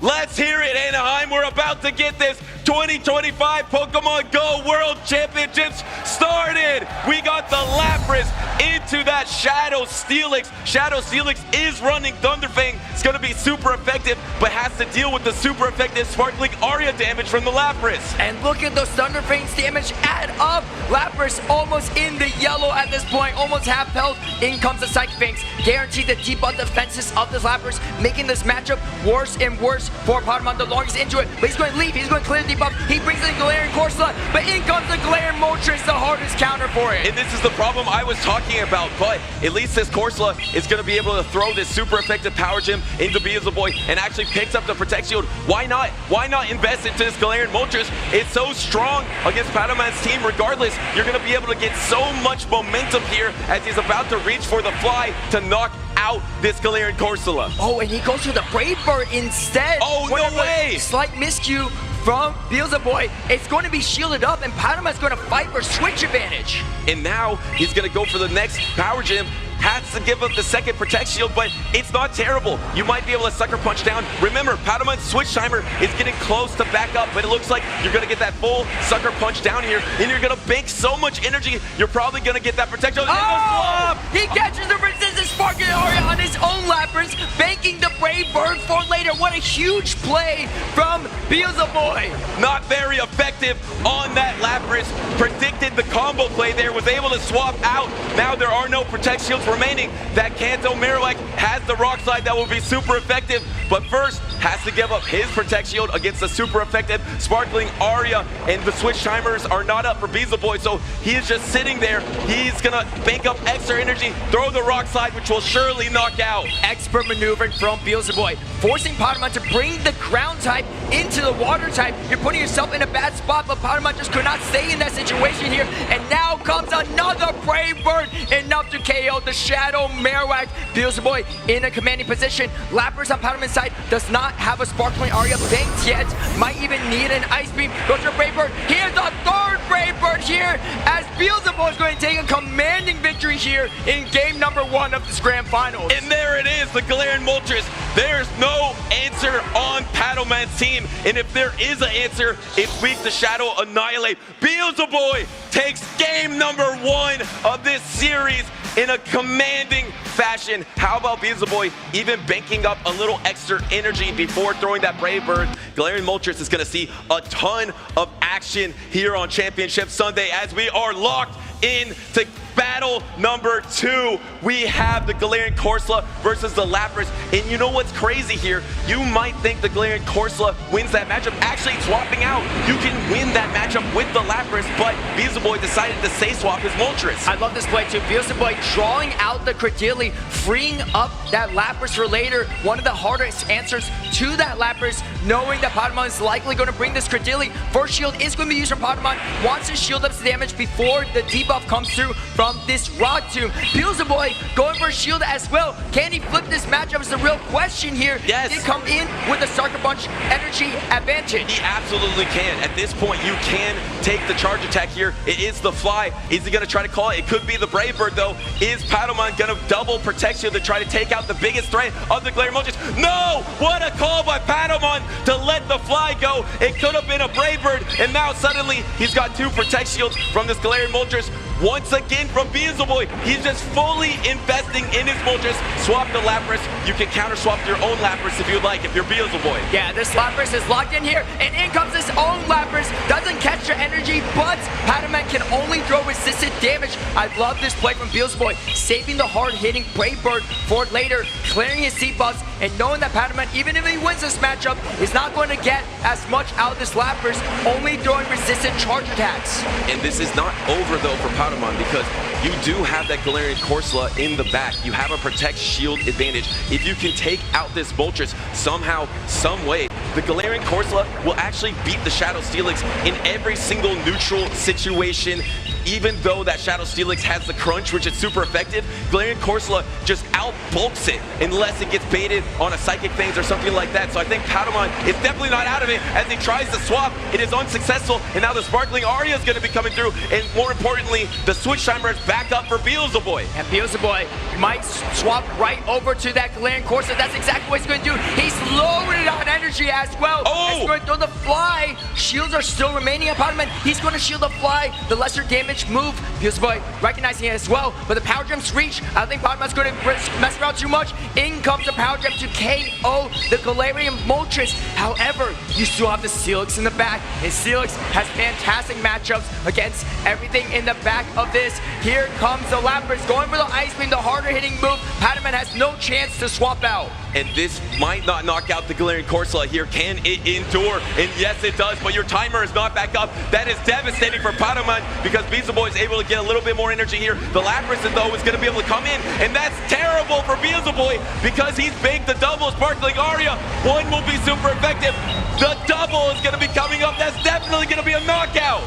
Let's hear it, Anaheim. We're about to get this 2025 Pokemon GO World Championships started. We got the Lapras into that Shadow Steelix. Shadow Steelix is running Thunderfang. It's going to be super effective, but has to deal with the super effective Sparkling Aria damage from the Lapras. And look at those Thunderfang's damage add up. Lapras almost in the yellow at this point, almost half health. In comes the Psychic Fangs. Guaranteed the debuff defenses of this Lapras, making this matchup worse and worse for Pokémon the longest into it. But he's going to leave. He's going to clear the debuff. He brings in Galarian Corsola, but in comes the Galarian Moltres, the hardest counter for it. And this is the problem I was talking about, but at least this Corsola is going to be able to throw this super effective Power Gem into Beelzeboy and actually picks up the Protect Shield. Why not? Why not invest into this Galarian Moltres? It's so strong against Padamon's team. Regardless, you're going to be able to get so much momentum here as he's about to reach for the fly to knock out this Galarian Corsola. Oh, and he goes for the Brave Bird instead. Oh, no way! Slight miscue from Beelzeboy. It's going to be shielded up, and Padamon's going to fight for switch advantage. And now he's going to go for the next Power Gem. Has to give up the second Protect Shield, but it's not terrible. You might be able to Sucker Punch down. Remember, Padamon's Switch Timer is getting close to back up, but it looks like you're going to get that full Sucker Punch down here, and you're going to bank so much energy, you're probably going to get that Protect Shield. Oh! He catches the resistance Sparkling Aria on his own Lapras, banking the Brave Bird for later. What a huge play from Beelzeboy. Not very effective on that Lapras. Predicted the combo play there, was able to swap out. Now there are no Protect Shields remaining. That Kanto Marowak has the Rock Slide that will be super effective, but first has to give up his Protect Shield against the super effective Sparkling Aria, and the Switch Timers are not up for Beelzeboy, so he is just sitting there. He's gonna bank up extra energy, throw the Rock Slide, which will surely knock out. Expert maneuvering from Beelzeboy, forcing Padaman to bring the Ground type into the Water type. You're putting yourself in a bad spot, but Padaman just could not stay in that situation here, and now comes another Brave Bird, enough to KO the Shadow Marowak. Beelzeboy in a commanding position. Lapras on Padaman's side does not have a Sparkling Aria banked yet. Might even need an Ice Beam. Goes for Brave Bird. Here's the third Brave Bird here, as Beelzeboy is going to take a commanding victory here in game number 1 of this Grand Finals. And there it is, the Galarian Moltres. There's no answer on Padamon's team, and if there is an answer, it's weak to Shadow Annihilate. Beelzeboy takes game number 1 of this series in a commanding fashion. How about Beelzeboy even banking up a little extra energy before throwing that Brave Bird? Galarian Moltres is going to see a ton of action here on Championship Sunday as we are locked into battle number 2. We have the Galarian Corsola versus the Lapras, and you know what's crazy here? You might think the Galarian Corsola wins that matchup. Actually, swapping out, you can win that matchup with the Lapras, but Beelzeboy decided to say swap his Moltres. I love this play too. Beelzeboy drawing out the Credilli, freeing up that Lapras for later. One of the hardest answers to that Lapras, knowing that Padaman is likely going to bring this Credilli. First shield is going to be used from Padaman. Wants to shield up the damage before the debuff comes through from this Rock Tomb. Beelzeboy going for a shield as well. Can he flip this matchup is the real question here. Yes. Did come in with a Sucker Punch energy advantage. He absolutely can. At this point, you can take the charge attack here. It is the fly. Is he going to try to call it? It could be the Brave Bird, though. Is Padaman going to double Protect Shield to try to take out the biggest threat of the Galarian Moltres? No! What a call by Padaman to let the fly go. It could have been a Brave Bird, and now suddenly he's got 2 Protect Shields from this Galarian Moltres. Once again from Beelzeboy, he's just fully investing in his Moltres. Swap the Lapras. You can counter swap your own Lapras if you'd like, if you're Beelzeboy. Yeah, this Lapras is locked in here, and in comes his own Lapras. Doesn't catch the energy, but Padaman can only throw resistant damage. I love this play from Beelzeboy, saving the hard-hitting Brave Bird for later, clearing his debuffs, and knowing that Padaman, even if he wins this matchup, is not going to get as much out of this Lapras, only throwing resistant charge attacks. And this is not over, though, for Padaman, because you do have that Galarian Corsola in the back. You have a Protect Shield advantage. If you can take out this Moltres somehow, some way, the Galarian Corsola will actually beat the Shadow Steelix in every single neutral situation even though that Shadow Steelix has the crunch, which is super effective, Galarian Corsola just out-bulks it unless it gets baited on a Psychic Phase or something like that. So I think Patamon is definitely not out of it as he tries to swap. It is unsuccessful, and now the Sparkling Aria is going to be coming through, and more importantly, the Switch Timer is back up for Beelzeboy. And Beelzeboy might swap right over to that Galarian Corsola. That's exactly what he's going to do. He's loaded on energy as well. Oh! He's going to throw the Fly. Shields are still remaining on Pokémon. He's going to shield the Fly, the lesser damage move. Beelzeboy recognizing it as well, but the Power Gem's reach. I don't think Pokemon's going to mess around too much. In comes the Power Gem to KO the Galarian Moltres. However, you still have the Steelix in the back, and Steelix has fantastic matchups against everything in the back of this. Here comes the Lapras going for the Ice Beam, the harder hitting move. Patamon has no chance to swap out. And this might not knock out the Galarian Corsola here. Can it endure? And yes, it does, but your timer is not back up. That is devastating for Patamon because Beelzeboy is able to get a little bit more energy here. The Lapras, though, is going to be able to come in, and that's terrible for Beelzeboy because he's baked the double Sparkling Aria. One will be super effective. The double is going to be coming up. That's definitely going to be a knockout.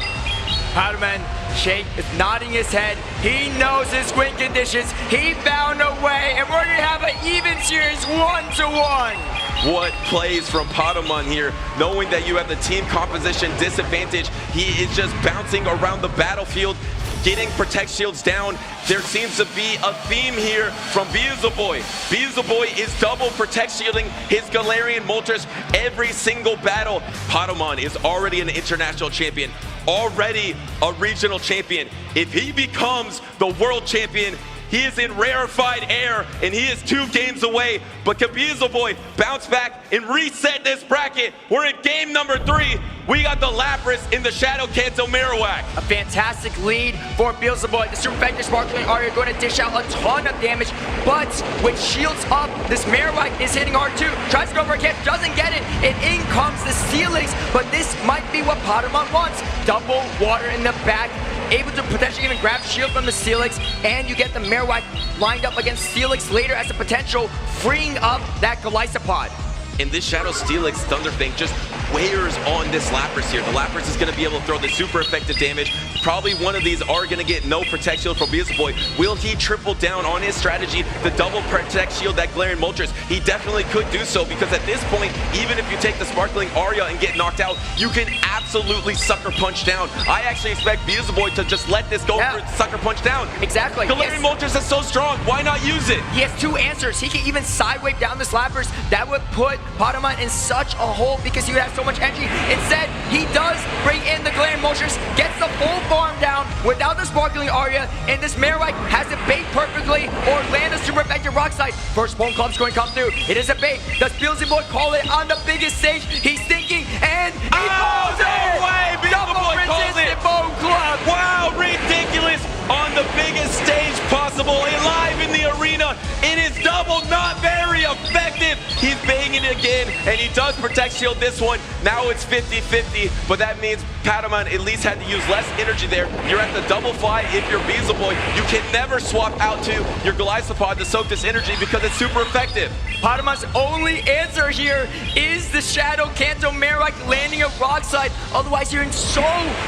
Patamon Shake is nodding his head. He knows his win conditions. He found a way, and we're going to have an even series 1-1. What plays from Patamon here, knowing that you have the team composition disadvantage. He is just bouncing around the battlefield, getting Protect Shields down. There seems to be a theme here from Beelzeboy. Beelzeboy is double Protect Shielding his Galarian Moltres every single battle. Patamon is already an international champion, already a regional champion. If he becomes the world champion, he is in rarefied air, and he is 2 games away. But can Beelzeboy bounce back and reset this bracket? We're in game number 3. We got the Lapras in the Shadow Kanto Marowak. A fantastic lead for Beelzeboy. The super effective Sparkling Aria going to dish out a ton of damage, but with shields up, this Marowak is hitting hard too. Tries to go for a catch, doesn't get it, and in comes the Steelix, but this might be what Patamon wants. Double water in the back, able to potentially even grab shield from the Steelix, and you get the Marowak lined up against Steelix later as a potential, freeing up that Golisopod. And this Shadow Steelix Thunder Fang just wears on this Lapras here. The Lapras is going to be able to throw the super effective damage. Probably one of these are going to get no Protect Shield from Beelzeboy. Will he triple down on his strategy, the double Protect Shield that Galarian Moltres? He definitely could do so because at this point, even if you take the Sparkling Aria and get knocked out, you can absolutely Sucker Punch down. I actually expect Beelzeboy to just let this go for Sucker Punch down. Exactly. Galarian Moltres is so strong. Why not use it? He has 2 answers. He can even sidewave down this Lapras. That would put Patamon in such a hole because he would have so much energy. Instead, he does bring in the Galarian Moltres, gets the full farm down without the Sparkling Aria, and this Marowak has it bait perfectly or land a super effective Rock Slide. First Bone Club's going to come through. It is a bait. Does Beelzeboy call it on the biggest stage? He's thinking, and he calls it! No way! Beelzeboy calls it! Bone Club! Wow, ridiculous! On the biggest stage possible, and live in the arena. It is double, not very effective. He's banging it again, and he does Protect Shield this one. Now it's 50-50, but that means Patamon at least had to use less energy there. You're at the double fly if you're Beelzeboy. You can never swap out to your Golisopod to soak this energy because it's super effective. Patamon's only answer here is the Shadow Kanto Marowak landing a Rock Slide. Otherwise, you're in so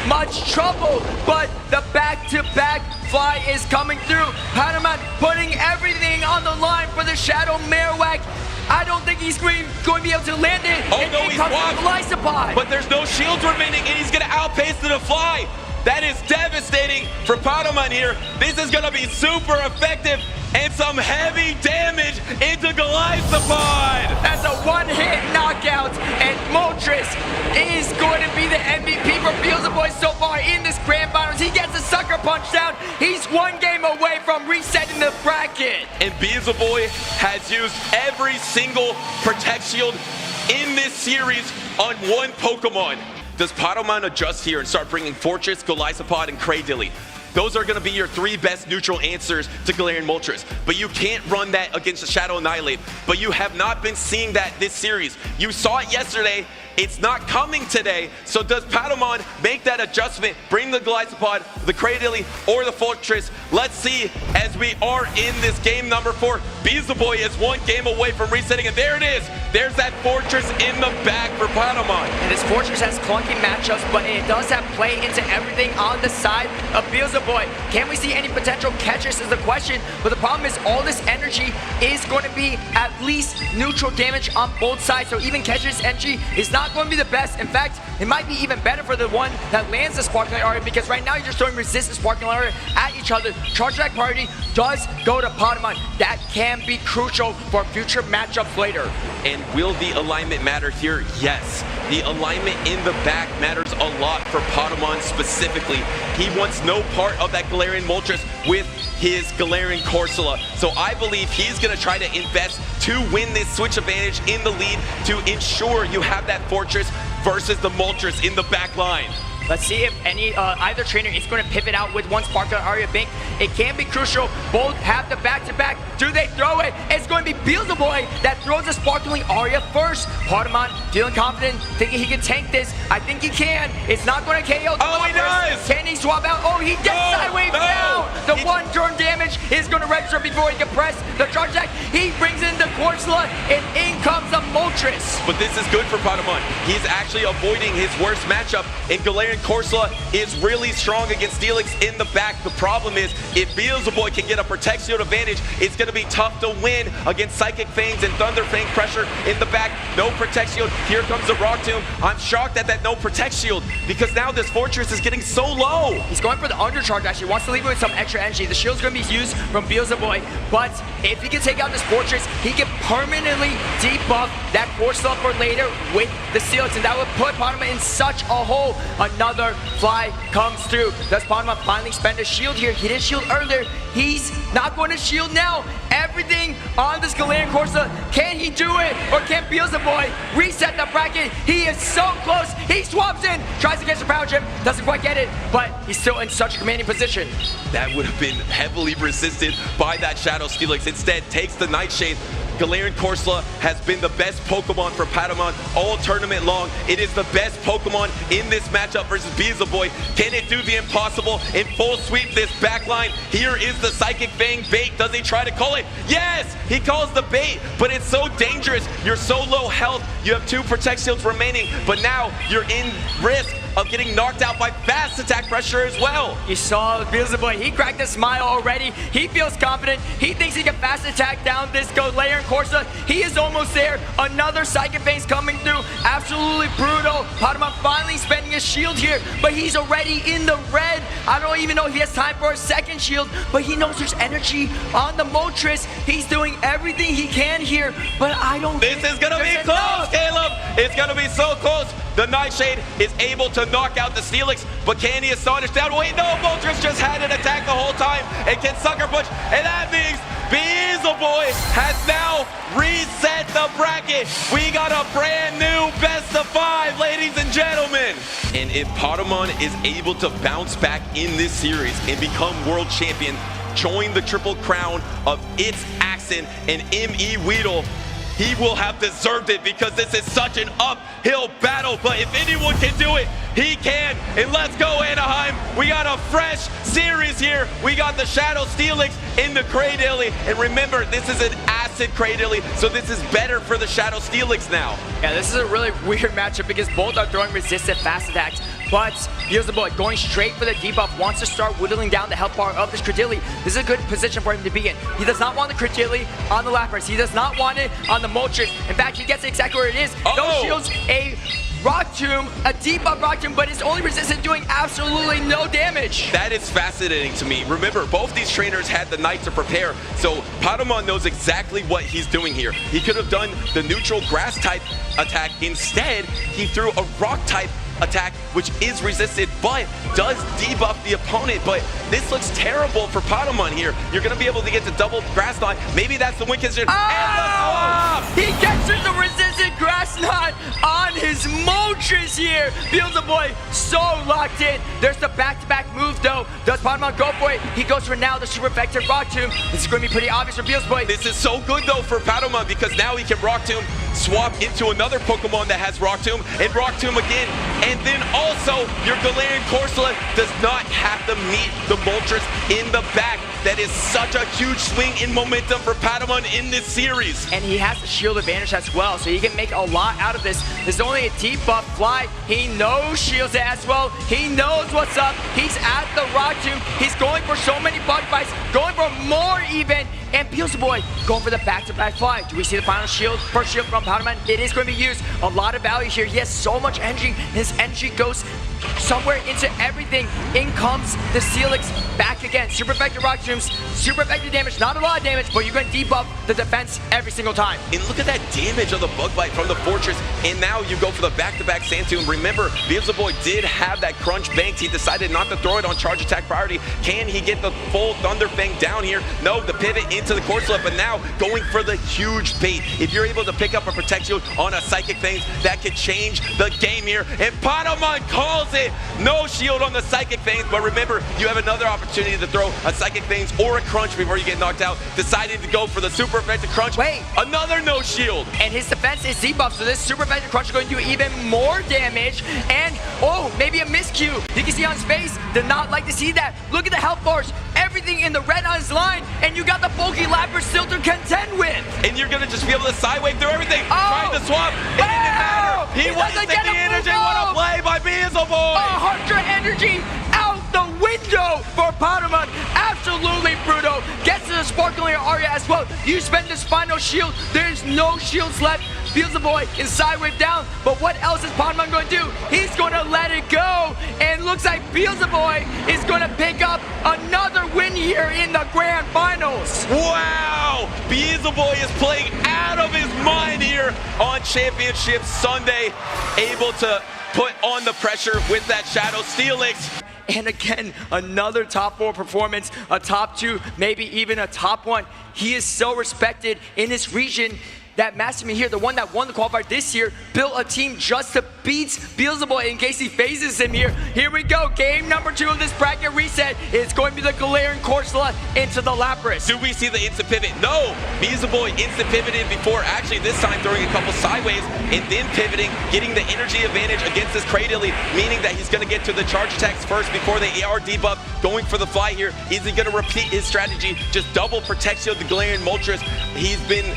much trouble. But the back-to-back fly is coming through. Patamon putting everything on the line for the Shadow Marowak. I don't think he's going to be able to land it. Oh no, he's blocked. But there's no shields remaining, and he's going to outpace the fly. That is devastating for Patamon here. This is going to be super effective and some heavy damage into Golisopod. That's a one-hit knockout, and Moltres is going to be the MVP for Beelzeboy so far in this Grand Finals. He gets a Sucker Punch down. He's 1 game away from resetting the bracket. And Beelzeboy has used every single Protect Shield in this series on one Pokemon. Does Patamon adjust here and start bringing Fortress, Golisopod, and Cradily? Those are going to be your 3 best neutral answers to Galarian Moltres. But you can't run that against the Shadow Annihilate. But you have not been seeing that this series. You saw it yesterday. It's not coming today. So does Patamon make that adjustment, bring the Glycopod, the Cradily, or the Fortress? Let's see as we are in this game number 4. Beelzeboy is one game away from resetting, and there it is. There's that Fortress in the back for Patamon. And this Fortress has clunky matchups, but it does have play into everything on the side of Beelzeboy. Can we see any potential catches is the question, but the problem is all this energy is going to be at least neutral damage on both sides, so even catches energy is not going to be the best. In fact, it might be even better for the one that lands the Sparkling Aria, because right now you're just throwing resistant Sparkling Aria at each other. Charge Attack priority does go to Patamon. That can be crucial for future matchups later. And will the alignment matter here? Yes. The alignment in the back matters a lot for Patamon specifically. He wants no part of that Galarian Moltres with his Galarian Corsola. So I believe he's going to try to invest to win this switch advantage in the lead to ensure you have that Fortress versus the Moltres in the back line. Let's see if either trainer is going to pivot out with one Sparkling Aria Bank. It can be crucial. Both have the back-to-back. Do they throw it? It's going to be Beelzeboy that throws the Sparkling Aria first. Patamon feeling confident, thinking he can tank this. I think he can. It's not going to KO. Oh, he does! Can he swap out? Oh, he gets sideways down. The one-turn damage is going to register before he can press the charge attack. He brings in the Corsola, and in comes the Moltres. But this is good for Patamon. He's actually avoiding his worst matchup, and Galarian Corsola is really strong against Steelix in the back. The problem is, if Beelzeboy can get a Protect Shield advantage, it's going to be tough to win against Psychic Fangs and Thunder Fang pressure in the back. No Protect Shield. Here comes the Rock Tomb. I'm shocked at that no Protect Shield, because now this Fortress is getting so low. He's going for the undercharge, actually. Wants to leave it with some extra energy. The shield's going to be used from Beelzeboy, but if he can take out this Fortress, he can permanently debuff that Corsola for later with the Steelix, and that would put Patamon in such a hole. Another fly comes through. Does Patamon finally spend a shield here? He didn't shield earlier. He's not going to shield now. Everything on this Galarian Corsola. Can he do it? Or can Beelzeboy reset the bracket? He is so close. He swaps in. Tries to catch the power chip. Doesn't quite get it. But he's still in such a commanding position. That would have been heavily resisted by that Shadow Steelix. Instead, takes the Nightshade. Galarian Corsola has been the best Pokemon for Patamon all tournament long. It is the best Pokemon in this matchup versus Beelzeboy. Can it do the impossible and full sweep this backline? Here is the Psychic Fang bait. Does he try to call it? Yes! He calls the bait, but it's so dangerous. You're so low health. You have 2 Protect Shields remaining, but now you're in risk of getting knocked out by fast attack pressure as well. You saw Beelzeboy. He cracked a smile already. He feels confident. He thinks he can fast attack down this Galarian Corsola. He is almost there. Another Psychic Fangs coming through. Absolutely brutal. Patamon finally spending his shield here, but he's already in the red. I don't even know if he has time for a second shield, but he knows there's energy on the Moltres. He's doing everything he can here, but I don't think this is going to be close, Caleb. It's going to be so close. The Nightshade is able to knock out the Steelix, but can he astonish down? Wait, no, Moltres just had an attack the whole time and can Sucker Punch, and that means Beelzeboy has now reset the bracket. We got a brand new best of 5, ladies and gentlemen. And if Patamon is able to bounce back in this series and become world champion, join the Triple Crown of its Accent and M.E. Weedle, he will have deserved it, because this is such an uphill battle. But if anyone can do it, he can. And let's go, Anaheim. We got a fresh series here. We got the Shadow Steelix in the Cradily. And remember, this is an Acid Cradily, so this is better for the Shadow Steelix now. Yeah, this is a really weird matchup because both are throwing resistant fast attacks. But Beelzeboy going straight for the debuff, wants to start whittling down the health bar of this Cradily. This is a good position for him to be in. He does not want the Cradily on the Lapras. He does not want it on the Moltres. In fact, he gets it exactly where it is. No shields, a Rock Tomb, a debuff Rock Tomb, but it's only resistant, doing absolutely no damage. That is fascinating to me. Remember, both these trainers had the night to prepare, so Patamon knows exactly what he's doing here. He could have done the neutral grass type attack. Instead, he threw a rock type attack, which is resisted, but does debuff the opponent. But this looks terrible for Patamon here. You're going to be able to get to double grass knot. Maybe that's the win condition. Oh! He catches the resistant grass knot on his Moltres. Moltres here. Beelzeboy so locked in. There's the back-to-back move though. Does Pokémon go for it? He goes for now the Super Effective Rock Tomb. This is going to be pretty obvious for Beelzeboy. This is so good though for Patamon because now he can Rock Tomb, swap into another Pokemon that has Rock Tomb, and Rock Tomb again. And then also, your Galarian Corsola does not have to meet the Moltres in the back. That is such a huge swing in momentum for Patamon in this series. And he has the shield advantage as well, so he can make a lot out of this. There's only a debuff fly. He knows shields it as well. He knows what's up. He's at the Rock Tomb. He's going for so many bug bites, going for more even. And Beelzeboy going for the back-to-back fly. Do we see the final shield? First shield from Patamon. It is going to be used. A lot of value here. He has so much energy. His energy goes somewhere into everything. In comes the Steelix back again. Super effective Rock Tombs, super effective damage. Not a lot of damage, but you're going to debuff the defense every single time. And look at that damage of the Bug Bite from the Fortress. And now you go for the back-to-back Sand Tomb. Remember, Beelzeboy did have that Crunch banked. He decided not to throw it on Charge Attack priority. Can he get the full Thunder Fang down here? No, the pivot into the Corsola, but now going for the huge bait. If you're able to pick up a Protect Shield on a Psychic Fangs, that could change the game here. And Patamon calls it. No shield on the Psychic Fangs, but remember, you have another opportunity to throw a Psychic Fangs or a Crunch before you get knocked out. Decided to go for the super effective Crunch. Wait. Another no shield. And his defense is debuffed, so this super effective Crunch is going to do even more damage. And, oh, maybe a miscue. You can see on his face, did not like to see that. Look at the health bars. Everything in the red on his line, and you got the bulky Lapras still to contend with. And you're going to just be able to sidewave through everything. Oh. Trying to swap. It didn't matter. He wasn't get the a energy. move. What a play by Beelzeboy. 100 energy out the window for Patamon. Absolutely brutal. Gets to the Sparkling Aria as well. You spend this final shield. There's no shields left. Beelzeboy can sidewave down, but what else is Patamon going to do? He's going to let it go, and looks like Beelzeboy is going to pick up another win here in the Grand Finals. Wow! Beelzeboy is playing out of his mind here on Championship Sunday, able to put on the pressure with that Shadow Steelix. And again, another top 4 performance, a top 2, maybe even a top 1. He is so respected in this region. That Masterman here, the one that won the qualifier this year, built a team just to beat Beelzeboy in case he phases him here. Here we go, game number 2 of this bracket reset. It's going to be the Galarian Corsola into the Lapras. Do we see the instant pivot? No! Beelzeboy instant pivoted before, actually this time throwing a couple sideways and then pivoting, getting the energy advantage against this Cradily, meaning that he's going to get to the charge attacks first before the AR debuff, going for the fly here. Is he going to repeat his strategy? Just double Protect Shield the Galarian Moltres. He's been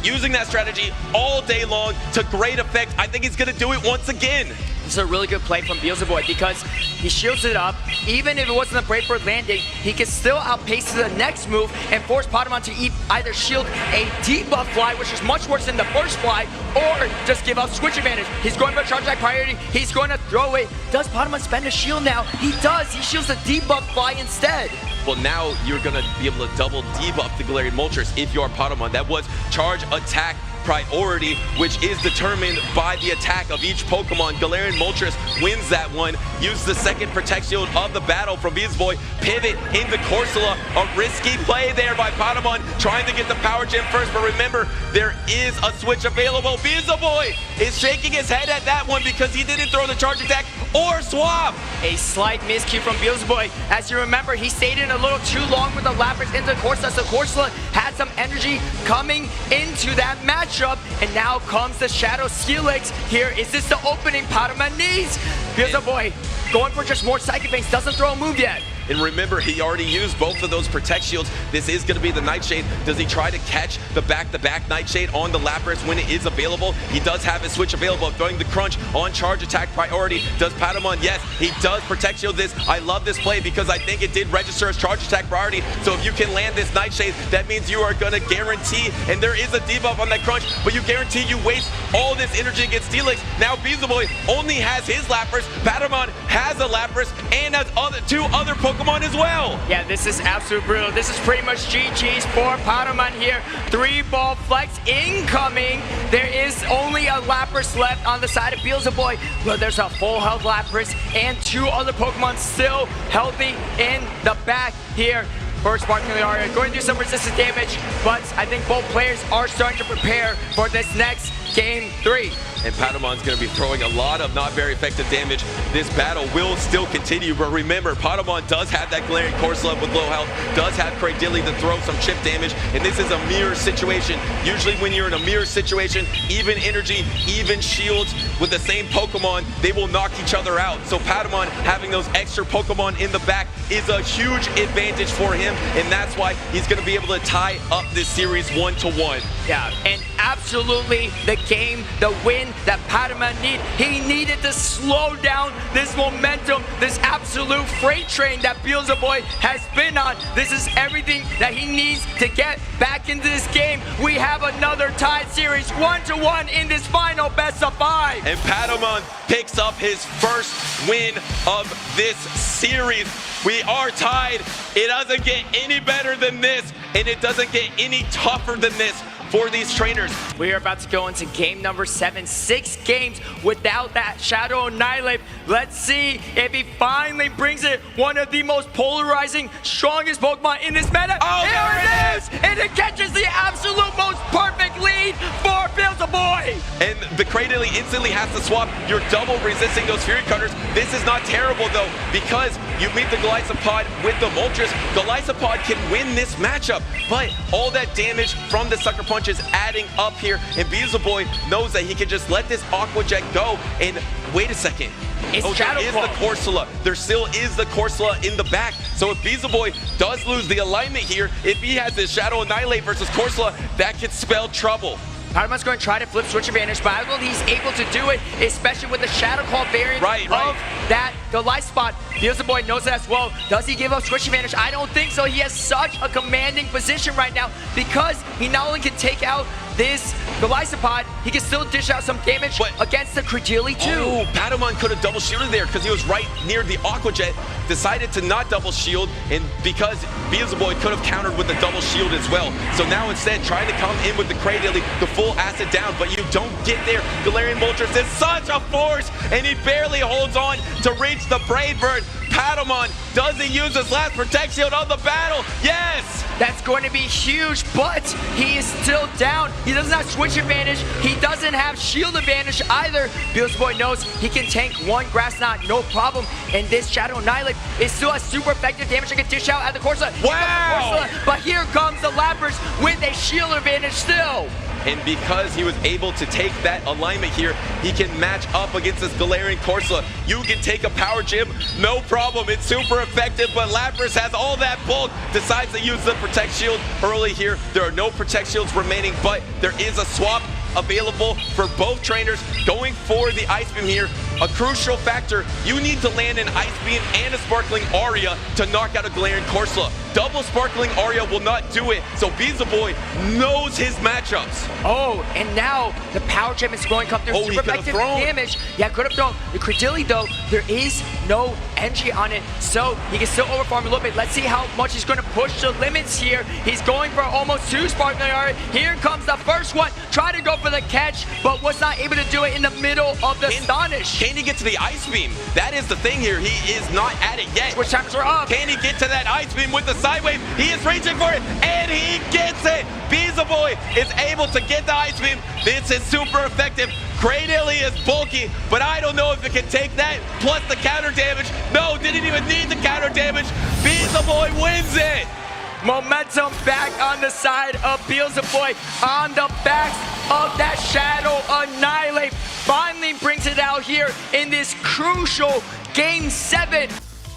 using that strategy all day long to great effect. I think he's gonna do it once again. This is a really good play from Beelzeboy because he shields it up. Even if it wasn't a Brave Bird landing, he can still outpace the next move and force Patamon to either shield a debuff fly, which is much worse than the first fly, or just give up switch advantage. He's going for a charge attack priority. He's going to throw it. Does Patamon spend a shield now? He does. He shields the debuff fly instead. Well, now you're gonna be able to double debuff the Galarian Moltres if you are Patamon. That was charge attack priority, which is determined by the attack of each Pokemon. Galarian Moltres wins that one. Use the second Protect Shield of the battle from Beelzeboy. Pivot into Corsola. A risky play there by Patamon, trying to get the Power Gem first, but remember, there is a switch available. Beelzeboy is shaking his head at that one because he didn't throw the charge attack or swap. A slight miscue from Beelzeboy. As you remember, he stayed in a little too long with the Lapras into Corsola, so Corsola had some energy coming into that matchup, and now comes the Shadow Steelix here. Is this the opening Patamon needs? Beelzeboy going for just more Psychic Bangs, doesn't throw a move yet. And remember, he already used both of those Protect Shields. This is going to be the Nightshade. Does he try to catch the back-to-back Nightshade on the Lapras when it is available? He does have his switch available, throwing the Crunch on charge attack priority. Does Patamon? Yes, he does Protect Shield this. I love this play because I think it did register as charge attack priority. So if you can land this Nightshade, that means you are going to guarantee, and there is a debuff on that Crunch, but you guarantee you waste all this energy against Steelix. Now Beelzeboy only has his Lapras. Patamon has a Lapras and has two other Pokemon as well. Yeah, this is absolute brutal. This is pretty much GG's for Patamon here. 3-ball flex incoming. There is only a Lapras left on the side of Beelzeboy, but there's a full health Lapras and 2 other Pokemon still healthy in the back here. First Sparkling Aria going to do some resistance damage, but I think both players are starting to prepare for this next game 3. and Patamon's going to be throwing a lot of not very effective damage. This battle will still continue, but remember, Patamon does have that Galarian Corsola with low health, does have Cradilly to throw some chip damage, and this is a mirror situation. Usually when you're in a mirror situation, even energy, even shields with the same Pokemon, they will knock each other out. So Patamon having those extra Pokemon in the back is a huge advantage for him, and that's why he's going to be able to tie up this series 1-1. Yeah, and absolutely the game, the win that Patamon needed. He needed to slow down this momentum, this absolute freight train that Beelzeboy has been on. This is everything that he needs to get back into this game. We have another tied series, 1-1 in this final best of 5. And Patamon picks up his first win of this series. We are tied. It doesn't get any better than this, and it doesn't get any tougher than this for these trainers. We are about to go into game number 7. 6 games without that Shadow Annihilate. Let's see if he finally brings it. One of the most polarizing, strongest Pokemon in this meta. Oh, here it is! And it catches the absolute most perfect lead for Beelzeboy. And the Cradilly instantly has to swap. You're double resisting those Fury Cutters. This is not terrible though, because you meet the Golisopod with the Moltres. Golisopod can win this matchup, but all that damage from the Sucker Punch is adding up here, and Beelzeboy knows that he can just let this Aqua Jet go. And wait a second, It's there is the Corsola. There still is the Corsola in the back. So if Beelzeboy does lose the alignment here, if he has this Shadow Annihilate versus Corsola, that could spell trouble. Patamon's going to try to flip switch advantage, but I don't think he's able to do it, especially with the Shadow Claw variant of that Golisopod. Beelzeboy knows that as well. Does he give up switch advantage? I don't think so. He has such a commanding position right now because he not only can take out this Golisopod, he can still dish out some damage against the Cradilly too. Oh, Patamon could have double shielded there because he was right near the Aqua Jet, decided to not double shield, and because Beelzeboy could have countered with the double shield as well. So now instead, trying to come in with the Cradilly, the full acid down, but you don't get there. Galarian Moltres is such a force, and he barely holds on to reach the Brave Bird. Patamon, does he use his last Protect Shield of the battle? Yes! That's going to be huge, but he is still down. He doesn't have switch advantage. He doesn't have shield advantage either. Beelzeboy knows he can tank one Grass Knot, no problem. And this Shadow Annihilate is still a super effective damage he can dish out at the Corsola. Wow! But here comes the Lapras with a shield advantage still. And because he was able to take that alignment here, he can match up against this Galarian Corsola. You can take a Power Gym, no problem. It's super effective, but Lapras has all that bulk, decides to use the Protect Shield early here. There are no Protect Shields remaining, but there is a swap available for both trainers going for the Ice Beam here. A crucial factor, you need to land an Ice Beam and a Sparkling Aria to knock out a Galarian Corsola. Double Sparkling Aria will not do it, so Beelzeboy knows his matchups. Oh, and now the Power Gem is going to come through. Super effective damage. Yeah, could have thrown. The Cradilly, though, there is no entry on it, so he can still overfarm a little bit. Let's see how much he's going to push the limits here. He's going for almost 2 Sparkling Aria. Here comes the first one. Try to go for the catch, but was not able to do it in the middle of the Astonish. Can he get to the Ice Beam? That is the thing here. He is not at it yet. Switch times are up. Can he get to that Ice Beam with the Sidewave? He is reaching for it, and he gets it. Beelzeboy is able to get the Ice Beam. This is super effective. Cradilly is bulky, but I don't know if it can take that, plus the counter damage. No, didn't even need the counter damage. Beelzeboy wins it. Momentum back on the side of Beelzeboy, on the backs of that Shadow Annihilate. Finally brings it out here in this crucial Game 7.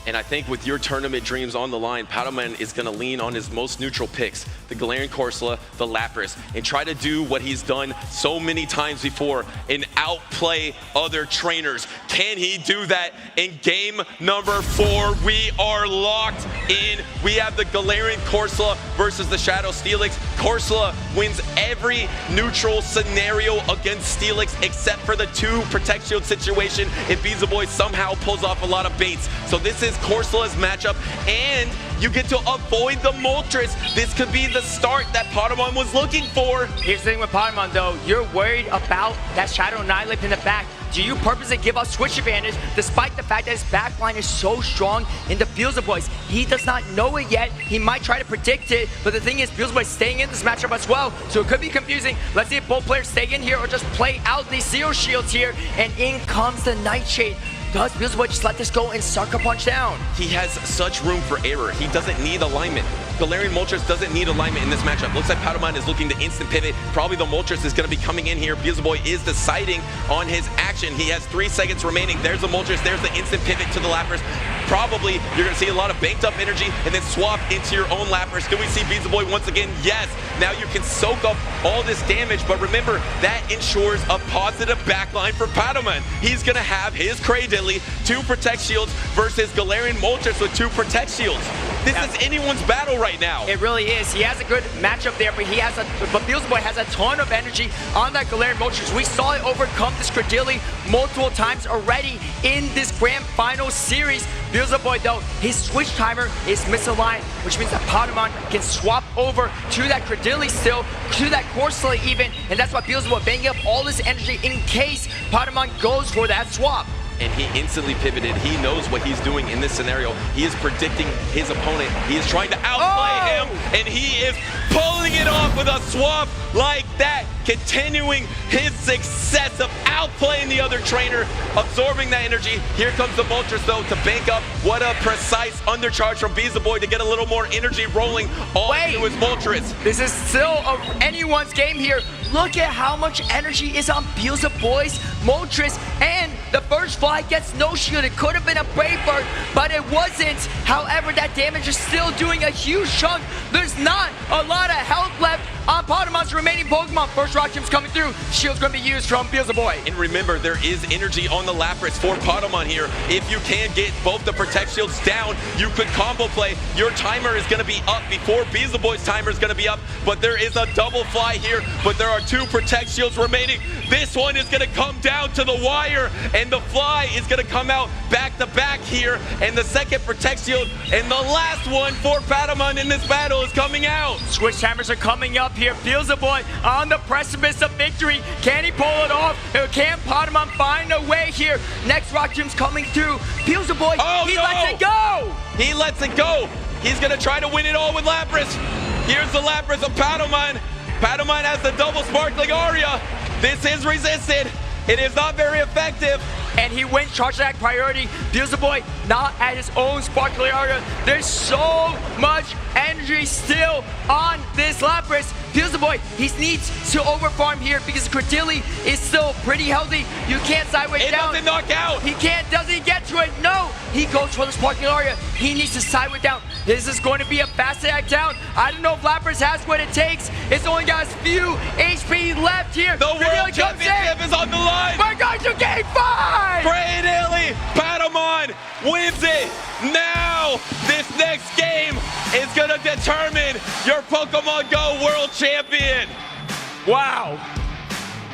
And I think with your tournament dreams on the line, Patamon is going to lean on his most neutral picks, the Galarian Corsola, the Lapras, and try to do what he's done so many times before and outplay other trainers. Can he do that in game number 4? We are locked in. We have the Galarian Corsola versus the Shadow Steelix. Corsola wins every neutral scenario against Steelix except for the 2 Protect Shield situation if Beelzeboy somehow pulls off a lot of baits. So this is Corsola's matchup, and you get to avoid the Moltres. This could be the start that Patamon was looking for. Here's the thing with Patamon, though. You're worried about that Shadow Annihilate in the back. Do you purposely give up switch advantage despite the fact that his backline is so strong in the Beelzeboys? He does not know it yet. He might try to predict it, but the thing is, Beelzeboy is staying in this matchup as well, so it could be confusing. Let's see if both players stay in here or just play out these zero shields here, and in comes the Nightshade. Does Beelzeboy just let this go and Sucker Punch down? He has such room for error. He doesn't need alignment. Galarian Moltres doesn't need alignment in this matchup. Looks like Patamon is looking to instant pivot. Probably the Moltres is going to be coming in here. Beelzeboy is deciding on his action. He has 3 seconds remaining. There's the Moltres. There's the instant pivot to the Lapras. Probably you're going to see a lot of banked up energy and then swap into your own Lapras. Do we see Beelzeboy once again? Yes. Now you can soak up all this damage, but remember, that ensures a positive backline for Patamon. He's going to have his Cradilly, 2 Protect Shields versus Galarian Moltres with 2 Protect Shields. This is anyone's battle right now. It really is. He has a good matchup there, but Beelzeboy has a ton of energy on that Galarian Moltres. We saw it overcome this Cradilly multiple times already in this Grand Final series. Beelzeboy, though, his switch timer is misaligned, which means that Patamon can swap over to that Cradilly still, to that Corsola even, and that's why Beelzeboy banging up all this energy in case Patamon goes for that swap. And he instantly pivoted. He knows what he's doing in this scenario. He is predicting his opponent. He is trying to outplay him, and he is pulling it off with a swap like that, continuing his success of outplaying the other trainer, absorbing that energy. Here comes the Moltres, though, to bank up. What a precise undercharge from Beelzeboy to get a little more energy rolling onto his Moltres. This is still anyone's game here. Look at how much energy is on Beelzeboy's Moltres, and the first fly gets no shield. It could have been a Brave Bird, but it wasn't. However, that damage is still doing a huge chunk. There's not a lot of health left on Patamon's remaining Pokemon. First Rock Tomb's coming through. Shield's going to be used from Beelzeboy. And remember, there is energy on the Lapras for Patamon here. If you can get both the Protect Shields down, you could combo play. Your timer is going to be up before Beelzeboy's timer is going to be up, but there is a double fly here, but there are 2 Protect Shields remaining. This one is going to come down to the wire, and the fly is going to come out back to back here, and the second Protect Shield and the last one for Patamon in this battle is coming out. Switch timers are coming up here. Beelzeboy on the precipice of victory. Can he pull it off? Can Patamon find a way here? Next Rock Tomb's coming through. Beelzeboy, lets it go! He lets it go. He's going to try to win it all with Lapras. Here's the Lapras of Patamon. Patamon has the double Sparkling Aria. This is resisted. It is not very effective. And he wins Charge Attack priority. Beelzeboy not at his own Sparkling Aria. There's so much energy still on this Lapras. Beelzeboy, he needs to overfarm here because Cradilly is still pretty healthy. You can't sideways down. It doesn't knock out. He can't, doesn't get to it. No, he goes for the Sparkling Aria. He needs to sideways down. This is going to be a fast attack down. I don't know if Lapras has what it takes. It's only got a few HP left here. The World Championship is on the line. We're going to Game 5. Cradilly, Patamon wins it. Now, this next game is going to determine your Pokemon GO World Champion. Wow.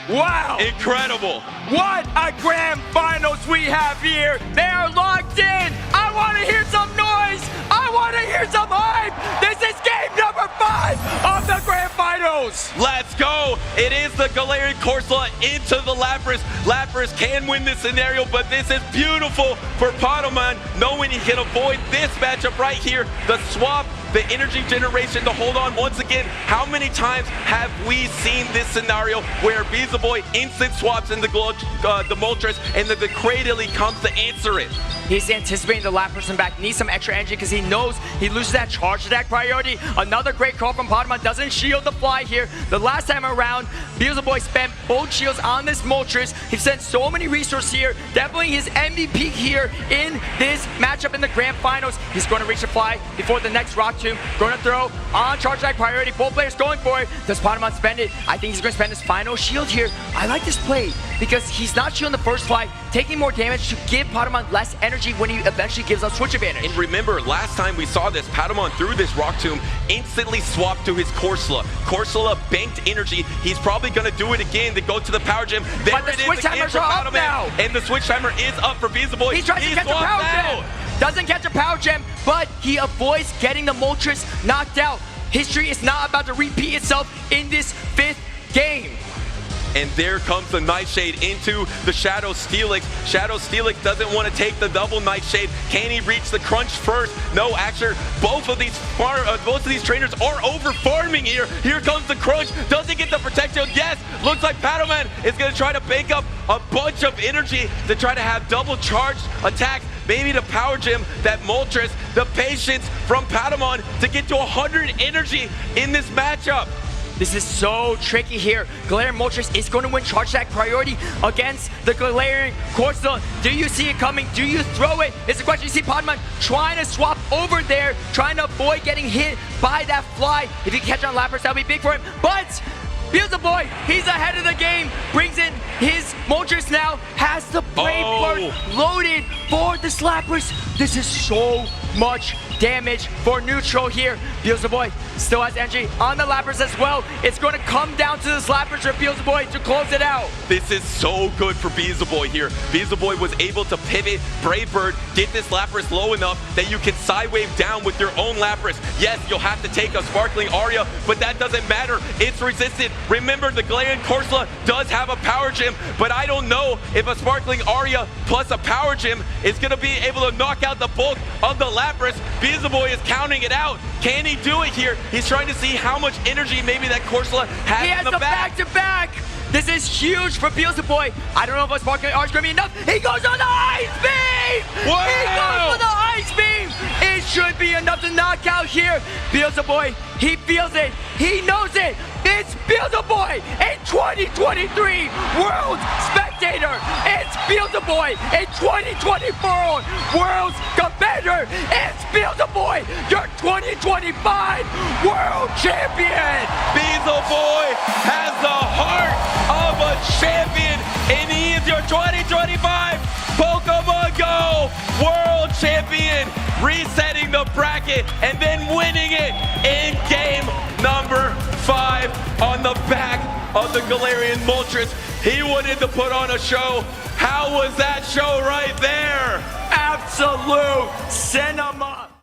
Wow. Incredible. What a grand finals we have here. They are locked in. I want to hear some noise. I want to hear some hype. This is game number 5 of the grand finals. Let's go. It is the Galarian Corsola into the Lapras. Lapras can win this scenario, but this is beautiful for Patamon, knowing he can avoid this matchup right here. The swap, the energy generation to hold on once again. How many times have we seen this scenario where Beelzeboy instant swaps in the Moltres and then the Cradilly comes to answer it? He's anticipating the Lapras back, needs some extra energy because he knows he loses that Charge Attack priority. Another great call from Patamon, doesn't shield the fly here. The last time around, Beelzeboy spent both shields on this Moltres. He sent so many resources here, definitely his MVP here in this matchup in the grand finals. He's going to reach the fly before the next Rock Tomb. Going to throw on Charge Attack priority. Both players going for it. Does Patamon spend it? I think he's going to spend his final shield here. I like this play because he's not shielding the first fly, taking more damage to give Patamon less energy when he eventually gives up switch advantage. And remember, last time we saw this, Patamon through this Rock Tomb instantly swapped to his Corsola. Corsola banked energy. He's probably going to do it again to go to the Power Gem. There but the switch timers are up now. And the switch timer is up for Beelzeboy. He tries to catch a Power Gem. Doesn't catch a Power Gem, but he avoids getting the Moltres knocked out. History is not about to repeat itself in this 5th game. and there comes the Nightshade into the Shadow Steelix. Shadow Steelix doesn't want to take the double Nightshade. Can he reach the crunch first? No, actually, both of these trainers are over farming here. Here comes the crunch. Does he get the protection? Yes. Looks like Paddleman is going to try to bank up a bunch of energy to try to have double charged attacks. Maybe the power gem that Moltres, the patience from Patamon to get to 100 energy in this matchup. This is so tricky here. Galarian Moltres is going to win Charge Attack priority against the Galarian Corsola. Do you see it coming? Do you throw it? It's the question. You see Patamon trying to swap over there, trying to avoid getting hit by that fly. If he can catch on Lapras, that would be big for him. But Beelzeboy, he's ahead of the game, brings in his Moltres now, has the Brave Bird loaded for the Slappers. This is so much damage for neutral here. Beelzeboy still has energy on the Lapras as well. It's going to come down to the Slappers for Beelzeboy to close it out. This is so good for Beelzeboy here. Beelzeboy was able to pivot, Brave Bird, get this Lapras low enough that you can side wave down with your own Lapras. Yes, you'll have to take a Sparkling Aria, but that doesn't matter. It's resistant. Remember, the Galarian Corsola does have a Power Gem, but I don't know if a Sparkling Aria plus a Power Gem is going to be able to knock out the bulk of the Lapras. Beelzeboy is counting it out. Can he do it here? He's trying to see how much energy maybe that Corsola has in the back. Back-to-back. This is huge for Beelzeboy. I don't know if a Sparkling Aria is going to be enough. He goes on the Ice Beam! Wow! He goes for the Ice Beam! It should be enough to knock out here. Beelzeboy, he feels it. He knows it. It's Beelzeboy in 2023 World Spectator. It's Beelzeboy in 2024 World's Competitor. It's Beelzeboy, your 2025 World Champion. Beelzeboy has the heart of a champion, and he is your 2025 Pokemon GO World Champion, resetting the bracket and then winning it in game number 5 on the back of the Galarian Moltres. He wanted to put on a show. How was that show right there? Absolute cinema.